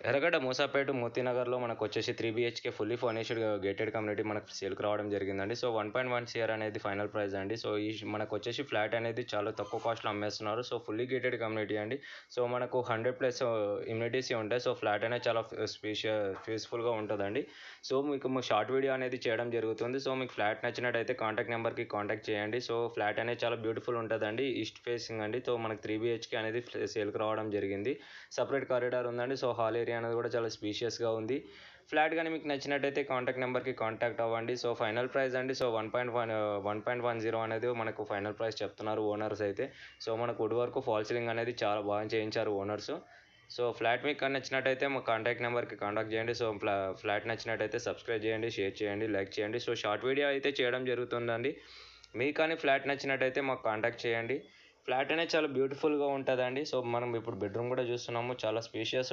ఎర్రగడ్డ మూసాపేట మోతీనగర్లో మనకు వచ్చేసి 3 BHK fully furnished gated community మనకు సేల్కి రావడం జరిగిందండి. సో 1.1 CR అనేది ఫైనల్ ప్రైస్ అండి. సో మనకు వచ్చేసి ఫ్లాట్ అనేది చాలా తక్కువ కాస్ట్లో అమ్మేస్తున్నారు. సో ఫుల్లీ గేటెడ్ కమ్యూనిటీ అండి. సో మనకు 100+ ఇమ్యూనిటీస్ ఉంటాయి. సో ఫ్లాట్ అనేది చాలా పీస్ఫుల్గా ఉంటుందండి. సో మీకు షార్ట్ వీడియో అనేది చేయడం జరుగుతుంది. సో మీకు ఫ్లాట్ నచ్చినట్టయితే కాంటాక్ట్ నెంబర్కి కాంటాక్ట్ చేయండి. సో ఫ్లాట్ అనేది చాలా బ్యూటిఫుల్ ఉంటుందండి. ఈస్ట్ ఫేసింగ్ అండి. సో మనకు 3 BHK అనేది సేల్కి రావడం జరిగింది. సపరేట్ కారిడార్ ఉందండి. సో హాల్ ఏరియా అనేది కూడా చాలా స్పీషియస్గా ఉంది. ఫ్లాట్ కానీ మీకు నచ్చినట్టయితే కాంటాక్ట్ నెంబర్కి కాంటాక్ట్ అవ్వండి. సో ఫైనల్ ప్రైస్ అండి. సో 1.10 అనేది మనకు ఫైనల్ ప్రైస్ చెప్తున్నారు ఓనర్స్ అయితే. సో మనకు వుడ్ వర్క్ ఫాల్ సీలింగ్ అనేది చాలా బాగా చేయించారు ఓనర్స్. సో ఫ్లాట్ మీకు నచ్చినట్టయితే మా కాంటాక్ట్ నెంబర్కి కాంటాక్ట్ చేయండి. సో ఫ్లాట్ నచ్చినట్టయితే సబ్స్క్రైబ్ చేయండి, షేర్ చేయండి, లైక్ చేయండి. సో షార్ట్ వీడియో అయితే చేయడం జరుగుతుందండి. మీకు కానీ ఫ్లాట్ నచ్చినట్టయితే మాకు కాంటాక్ట్ చేయండి. ఫ్లాట్ అనేది చాలా బ్యూటిఫుల్గా ఉంటుందండి. సో మనం ఇప్పుడు బెడ్రూమ్ కూడా చూస్తున్నాము, చాలా స్పేషియస్